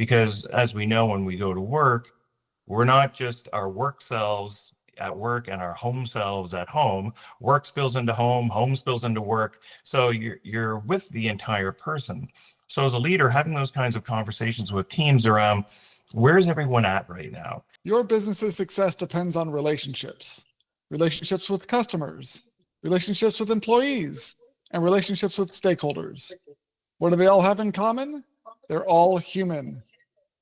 Because as we know, when we go to work, we're not just our work selves at work and our home selves at home. Work spills into home, home spills into work. So you're with the entire person. So as a leader, having those kinds of conversations with teams around where's everyone at right now? Your business's success depends on relationships. Relationships with customers, relationships with employees, and relationships with stakeholders. What do they all have in common? They're all human.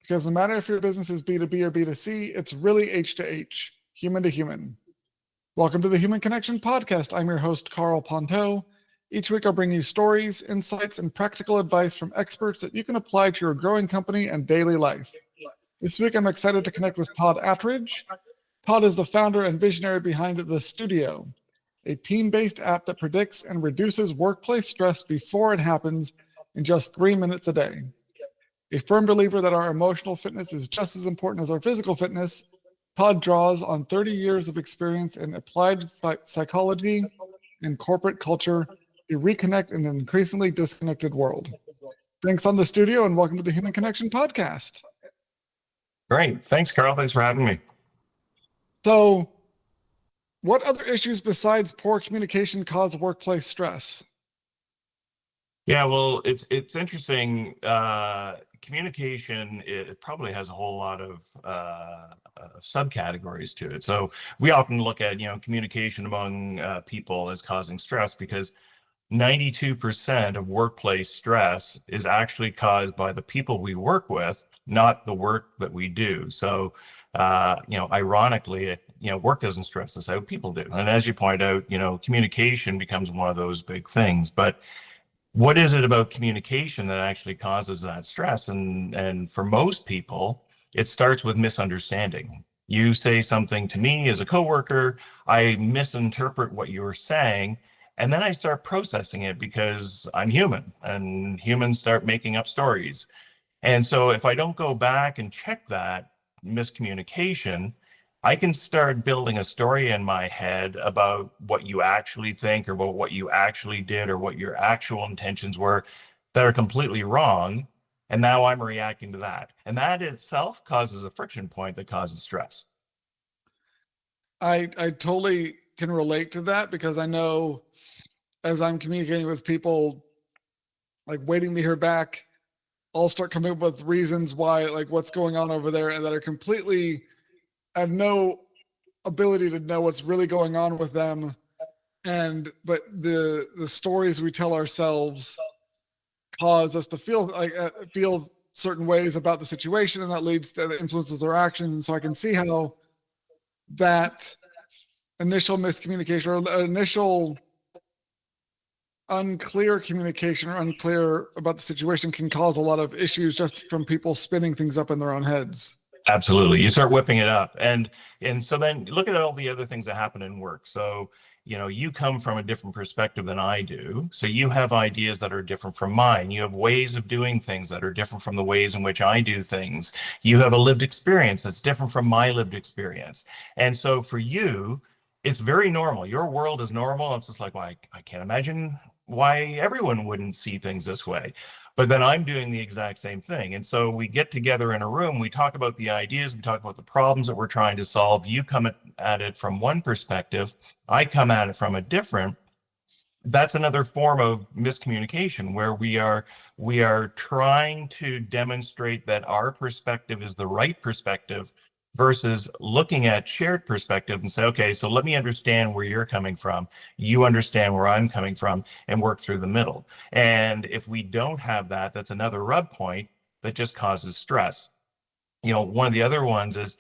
Because no matter if your business is B2B or B2C, it's really H to H, human to human. Welcome to the Human Connection Podcast. I'm your host, Karl Pontau. Each week I'll bring you stories, insights, and practical advice from experts that you can apply to your growing company and daily life. This week I'm excited to connect with Todd Attridge. Todd is the founder and visionary behind The Studio, a team-based app that predicts and reduces workplace stress before it happens in just 3 minutes a day. A firm believer that our emotional fitness is just as important as our physical fitness, Todd draws on 30 years of experience in applied psychology and corporate culture to reconnect in an increasingly disconnected world. Thanks on The Studio and welcome to the Human Connection Podcast. Great. Thanks, Karl. Thanks for having me. So, what other issues besides poor communication cause workplace stress? Yeah, well, it's interesting. Communication, it probably has a whole lot of subcategories to it. So we often look at, communication among people as causing stress because 92% of workplace stress is actually caused by the people we work with, not the work that we do. So, ironically, work doesn't stress us out, people do. And as you point out, communication becomes one of those big things. But what is it about communication that actually causes that stress? And for most people, it starts with misunderstanding. You say something to me as a coworker, I misinterpret what you're saying, and then I start processing it because I'm human and humans start making up stories. And so if I don't go back and check that miscommunication, I can start building a story in my head about what you actually think or about what you actually did or what your actual intentions were that are completely wrong. And now I'm reacting to that. And that itself causes a friction point that causes stress. I totally can relate to that because I know as I'm communicating with people, like waiting to hear back, I'll start coming up with reasons why, like what's going on over there, and that are completely, I have no ability to know what's really going on with them. But the stories we tell ourselves cause us to feel certain ways about the situation, and that influences our actions. And so I can see how that initial miscommunication or initial unclear communication or unclear about the situation can cause a lot of issues just from people spinning things up in their own heads. Absolutely. You start whipping it up. And so then look at all the other things that happen in work. So, you come from a different perspective than I do. So you have ideas that are different from mine. You have ways of doing things that are different from the ways in which I do things. You have a lived experience that's different from my lived experience. And so for you, it's very normal. Your world is normal. It's just like, well, I can't imagine why everyone wouldn't see things this way. But then I'm doing the exact same thing. And so we get together in a room, we talk about the ideas, we talk about the problems that we're trying to solve. You come at it from one perspective, I come at it from a different. That's another form of miscommunication where we are trying to demonstrate that our perspective is the right perspective versus looking at shared perspective and say, okay, so let me understand where you're coming from. You understand where I'm coming from and work through the middle. And if we don't have that, that's another rub point that just causes stress. One of the other ones is,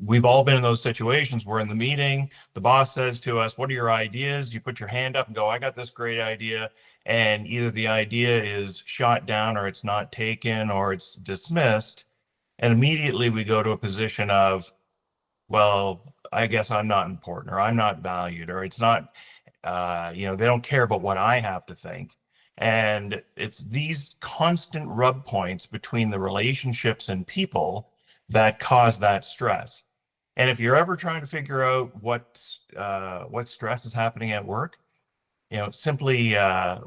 we've all been in those situations where in the meeting, the boss says to us, what are your ideas? You put your hand up and go, I got this great idea. And either the idea is shot down or it's not taken or it's dismissed. And immediately we go to a position of, well, I guess I'm not important or I'm not valued or it's not, they don't care about what I have to think. And it's these constant rub points between the relationships and people that cause that stress. And if you're ever trying to figure out what stress is happening at work, Simply, at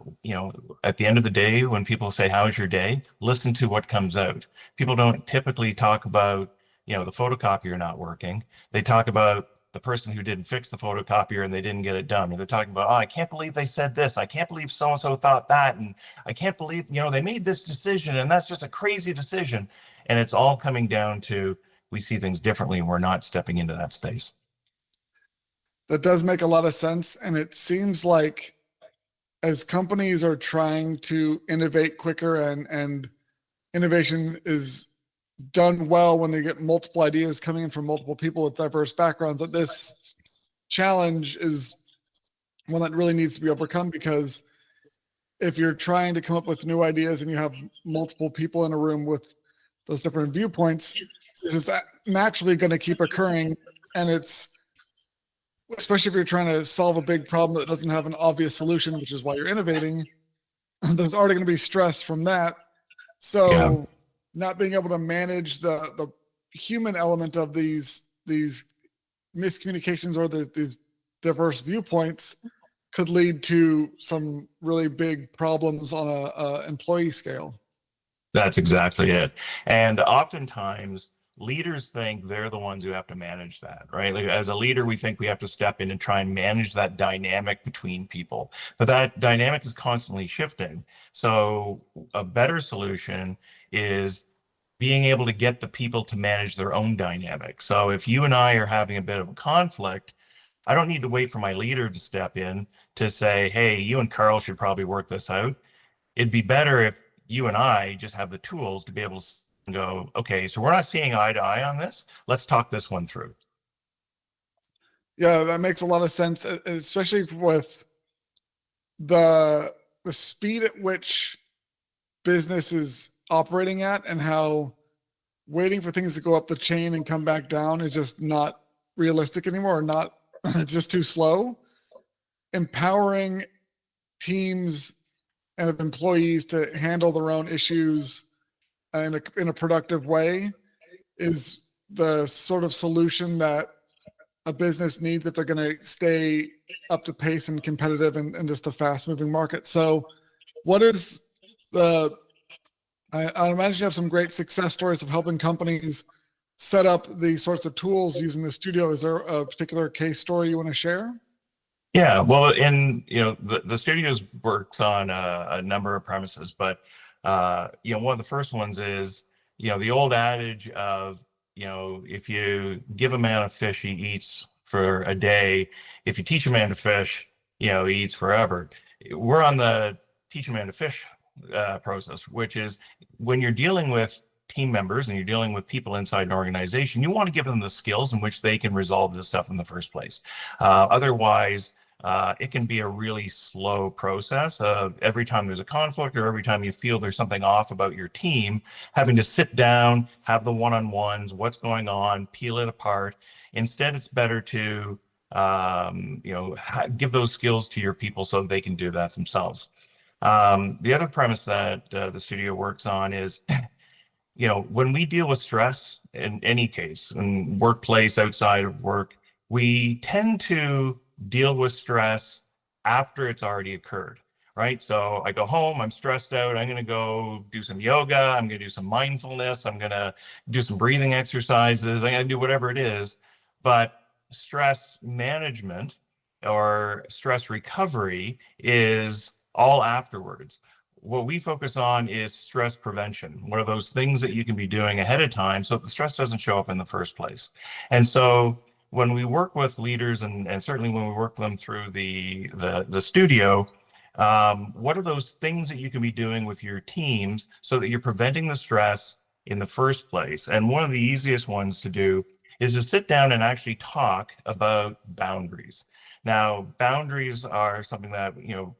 the end of the day, when people say, how's your day? Listen to what comes out. People don't typically talk about, the photocopier not working. They talk about the person who didn't fix the photocopier and they didn't get it done. Or they're talking about, oh, I can't believe they said this. I can't believe so-and-so thought that. And I can't believe, they made this decision and that's just a crazy decision. And it's all coming down to, we see things differently and we're not stepping into that space. That does make a lot of sense. And it seems like as companies are trying to innovate quicker and innovation is done well when they get multiple ideas coming in from multiple people with diverse backgrounds, that this challenge is one that really needs to be overcome, because if you're trying to come up with new ideas and you have multiple people in a room with those different viewpoints, it's naturally going to keep occurring. And it's, especially if you're trying to solve a big problem that doesn't have an obvious solution, which is why you're innovating, there's already going to be stress from that. So not being able to manage the human element of these miscommunications or these diverse viewpoints could lead to some really big problems on a employee scale. That's exactly it. And oftentimes leaders think they're the ones who have to manage that, right? Like as a leader, we think we have to step in and try and manage that dynamic between people, but that dynamic is constantly shifting. So a better solution is being able to get the people to manage their own dynamic. So if you and I are having a bit of a conflict, I don't need to wait for my leader to step in to say, hey, you and Karl should probably work this out. It'd be better if you and I just have the tools to be able to go, okay, so we're not seeing eye to eye on this. Let's talk this one through. Yeah, that makes a lot of sense, especially with the speed at which business is operating at, and how waiting for things to go up the chain and come back down is just not realistic anymore, or not, it's just too slow. Empowering teams and employees to handle their own issues in a productive way is the sort of solution that a business needs if they're going to stay up to pace and competitive in just a fast moving market. So what is I imagine you have some great success stories of helping companies set up these sorts of tools using the studio. Is there a particular case story you want to share? Yeah, well, the studios works on a number of premises, but one of the first ones is, the old adage of, if you give a man a fish, he eats for a day. If you teach a man to fish, he eats forever. We're on the teach a man to fish process, which is when you're dealing with team members and you're dealing with people inside an organization, you want to give them the skills in which they can resolve this stuff in the first place. Otherwise, it can be a really slow process of every time there's a conflict or every time you feel there's something off about your team, having to sit down, have the one-on-ones, what's going on, peel it apart. Instead, it's better to give those skills to your people so they can do that themselves. The other premise that the studio works on is, when we deal with stress in any case, in workplace, outside of work, we tend to deal with stress after it's already occurred, right? So I go home, I'm stressed out, I'm going to go do some yoga, I'm going to do some mindfulness, I'm going to do some breathing exercises, I'm going to do whatever it is. But stress management or stress recovery is all afterwards. What we focus on is stress prevention. What are those things that you can be doing ahead of time so that the stress doesn't show up in the first place? And so when we work with leaders, and certainly when we work them through the studio, what are those things that you can be doing with your teams so that you're preventing the stress in the first place? And one of the easiest ones to do is to sit down and actually talk about boundaries. Now, boundaries are something that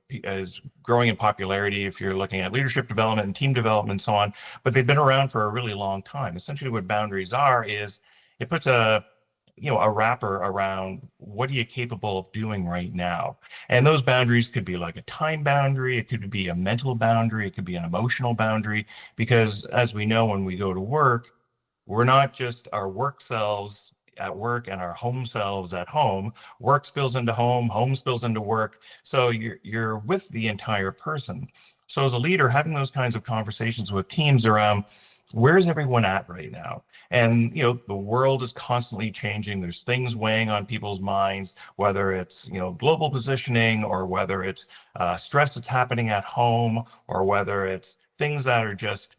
is growing in popularity if you're looking at leadership development and team development and so on, but they've been around for a really long time. Essentially, what boundaries are is it puts a wrapper around what are you capable of doing right now. And those boundaries could be like a time boundary, it could be a mental boundary, it could be an emotional boundary, because as we know, when we go to work, we're not just our work selves at work and our home selves at home. Work spills into home, home spills into work. So you're with the entire person. So as a leader, having those kinds of conversations with teams around where's everyone at right now? And the world is constantly changing. There's things weighing on people's minds, whether it's global positioning, or whether it's stress that's happening at home, or whether it's things that are just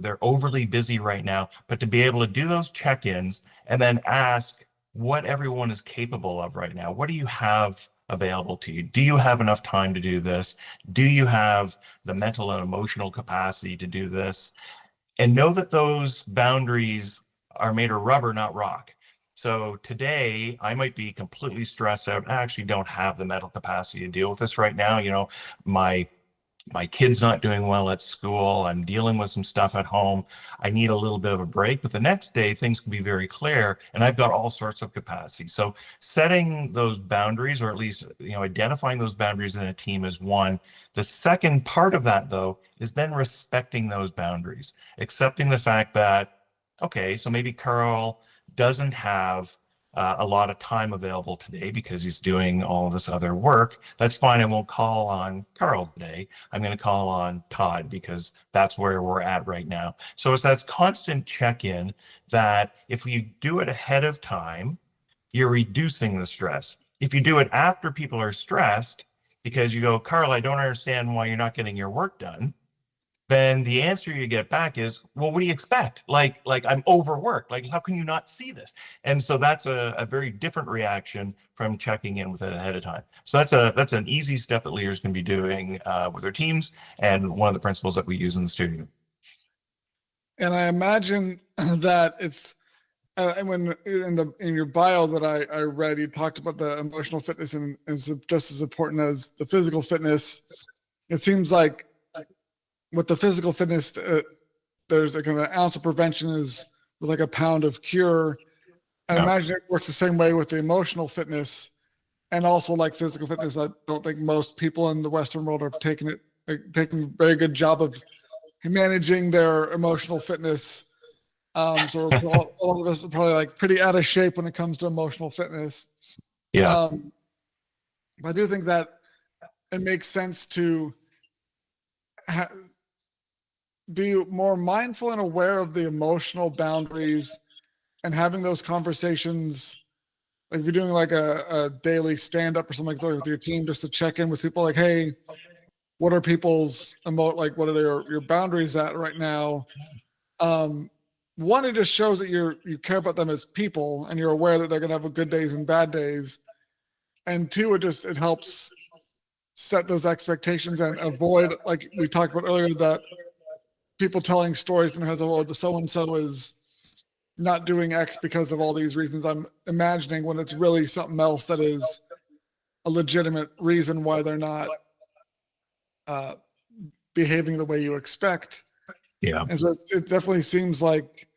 they're overly busy right now. But to be able to do those check-ins and then ask what everyone is capable of right now. What do you have available to you? Do you have enough time to do this? Do you have the mental and emotional capacity to do this? And know that those boundaries are made of rubber, not rock. So today I might be completely stressed out. I actually don't have the mental capacity to deal with this right now. My kid's not doing well at school. I'm dealing with some stuff at home. I need a little bit of a break, but the next day things can be very clear and I've got all sorts of capacity. So setting those boundaries, or at least, identifying those boundaries in a team is one. The second part of that, though, is then respecting those boundaries, accepting the fact that, okay, so maybe Karl doesn't have a lot of time available today because he's doing all this other work. That's fine. I won't call on Karl today. I'm going to call on Todd because that's where we're at right now. So it's that constant check-in that if you do it ahead of time, you're reducing the stress. If you do it after people are stressed because you go, Karl, I don't understand why you're not getting your work done, then the answer you get back is, well, what do you expect? Like I'm overworked. Like, how can you not see this? And so that's a very different reaction from checking in with it ahead of time. So that's an easy step that leaders can be doing with their teams, and one of the principles that we use in the studio. And I imagine that it's when in your bio that I read, you talked about the emotional fitness and is just as important as the physical fitness. It seems like with the physical fitness, there's like an ounce of prevention is with like a pound of cure. I imagine it works the same way with the emotional fitness, and also like physical fitness. I don't think most people in the Western world have taken a very good job of managing their emotional fitness. So all of us are probably like pretty out of shape when it comes to emotional fitness. Yeah. I do think that it makes sense to be more mindful and aware of the emotional boundaries and having those conversations. Like if you're doing like a daily stand-up or something like that with your team, just to check in with people like, hey, what are people's what are your boundaries at right now? One, it just shows that you care about them as people and you're aware that they're gonna have good days and bad days. And two, it helps set those expectations and avoid, like we talked about earlier, that people telling stories and has the so-and-so is not doing X because of all these reasons. I'm imagining when it's really something else that is a legitimate reason why they're not behaving the way you expect. Yeah. And so it definitely seems like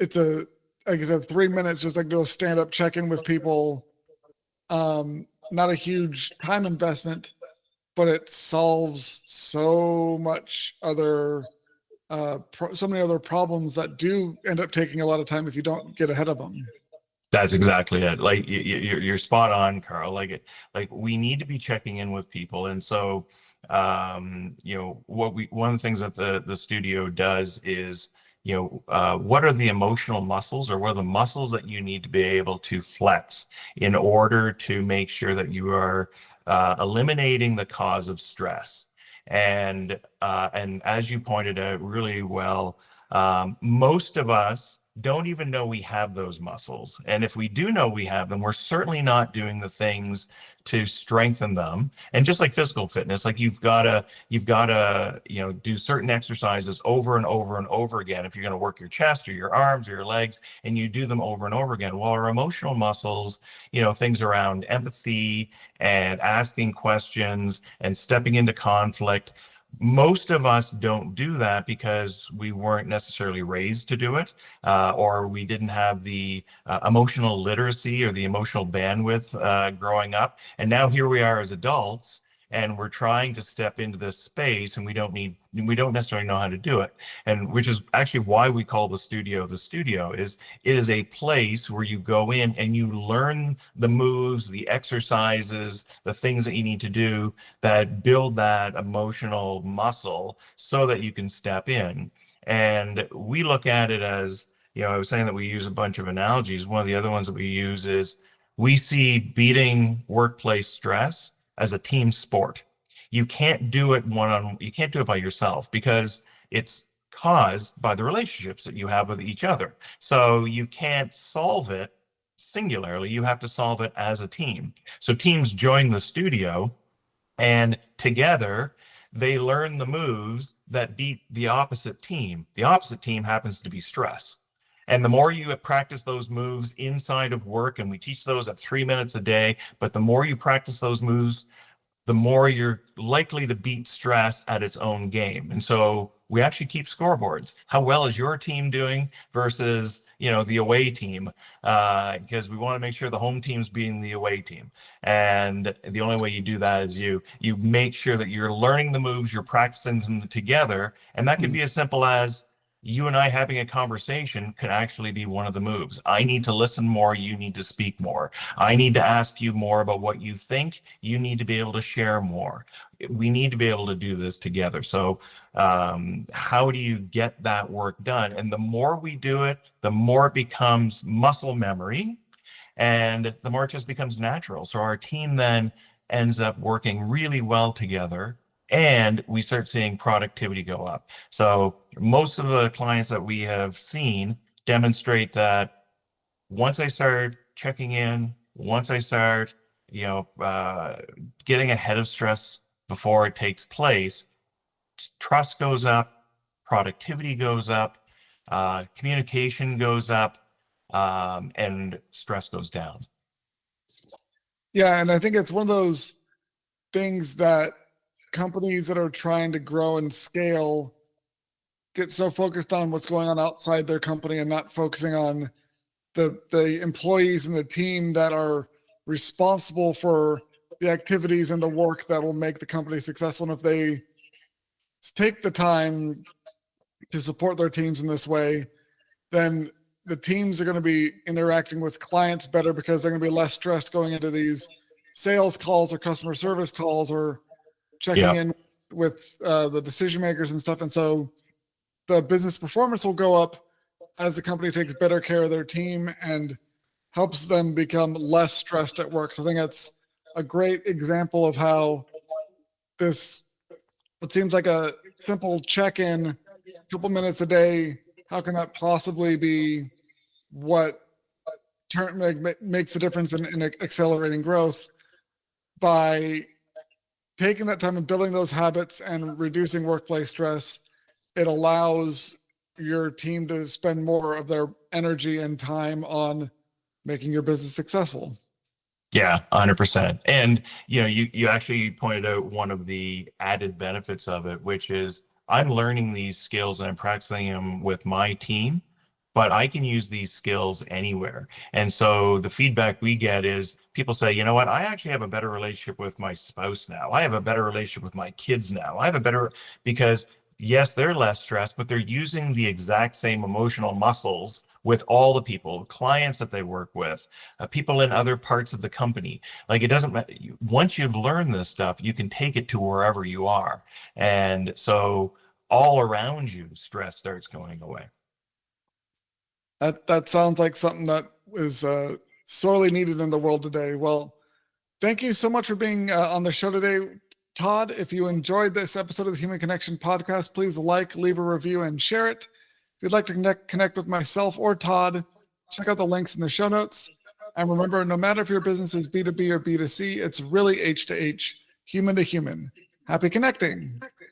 it's like I said, 3 minutes, just like do a stand-up check-in with people. Not a huge time investment, but it solves so much other so many other problems that do end up taking a lot of time if you don't get ahead of them. That's exactly it. Like you're spot on, Karl. Like we need to be checking in with people, and so one of the things that the studio does is what are the emotional muscles, or what are the muscles that you need to be able to flex in order to make sure that you are eliminating the cause of stress. And as you pointed out really well, most of us don't even know we have those muscles. And if we do know we have them, we're certainly not doing the things to strengthen them. And just like physical fitness, like you've got to do certain exercises over and over and over again if you're going to work your chest or your arms or your legs, and you do them over and over again. While our emotional muscles, things around empathy and asking questions and stepping into conflict, most of us don't do that because we weren't necessarily raised to do it, or we didn't have the emotional literacy or the emotional bandwidth growing up. And now here we are as adults, and we're trying to step into this space, and we don't necessarily know how to do it. And which is actually why we call the studio is it is a place where you go in and you learn the moves, the exercises, the things that you need to do that build that emotional muscle so that you can step in. And we look at it as, I was saying that we use a bunch of analogies. One of the other ones that we use is we see beating workplace stress as a team sport. You can't do it you can't do it by yourself because it's caused by the relationships that you have with each other. So you can't solve it singularly. You have to solve it as a team. So teams join the studio, and together they learn the moves that beat the opposite team. The opposite team happens to be stress. And the more you practice those moves inside of work, and we teach those at 3 minutes a day, but the more you practice those moves, the more you're likely to beat stress at its own game. And so we actually keep scoreboards. How well is your team doing versus, the away team? Because we want to make sure the home team's beating the away team. And the only way you do that is you make sure that you're learning the moves, you're practicing them together. And that could be as simple as you and I having a conversation could actually be one of the moves. I need to listen more. You need to speak more. I need to ask you more about what you think. You need to be able to share more. We need to be able to do this together. So how do you get that work done? And the more we do it, the more it becomes muscle memory, and the more it just becomes natural. So our team then ends up working really well together, and we start seeing productivity go up. So most of the clients that we have seen demonstrate that once I start checking in, once I start, getting ahead of stress before it takes place, trust goes up, productivity goes up, communication goes up, and stress goes down. Yeah, and I think it's one of those things that companies that are trying to grow and scale get so focused on what's going on outside their company and not focusing on the employees and the team that are responsible for the activities and the work that will make the company successful. And if they take the time to support their teams in this way, then the teams are going to be interacting with clients better because they're going to be less stressed going into these sales calls or customer service calls or checking in with the decision makers and stuff. And so the business performance will go up as the company takes better care of their team and helps them become less stressed at work. So I think that's a great example of how it seems like a simple check-in, a couple minutes a day. How can that possibly be what makes the difference in accelerating growth? By taking that time and building those habits and reducing workplace stress, it allows your team to spend more of their energy and time on making your business successful. Yeah, 100%. And you actually pointed out one of the added benefits of it, which is I'm learning these skills and I'm practicing them with my team, but I can use these skills anywhere. And so the feedback we get is people say, you know what, I actually have a better relationship with my spouse now. I have a better relationship with my kids now. Because yes, they're less stressed, but they're using the exact same emotional muscles with all the people, clients that they work with, people in other parts of the company. Like, it doesn't matter. Once you've learned this stuff, you can take it to wherever you are. And so all around you, stress starts going away. That sounds like something that is sorely needed in the world today. Well, thank you so much for being on the show today, Todd. If you enjoyed this episode of the Human Connection podcast, please leave a review, and share it. If you'd like to connect with myself or Todd, check out the links in the show notes. And remember, no matter if your business is B2B or B2C, it's really H to H, human to human. Happy connecting.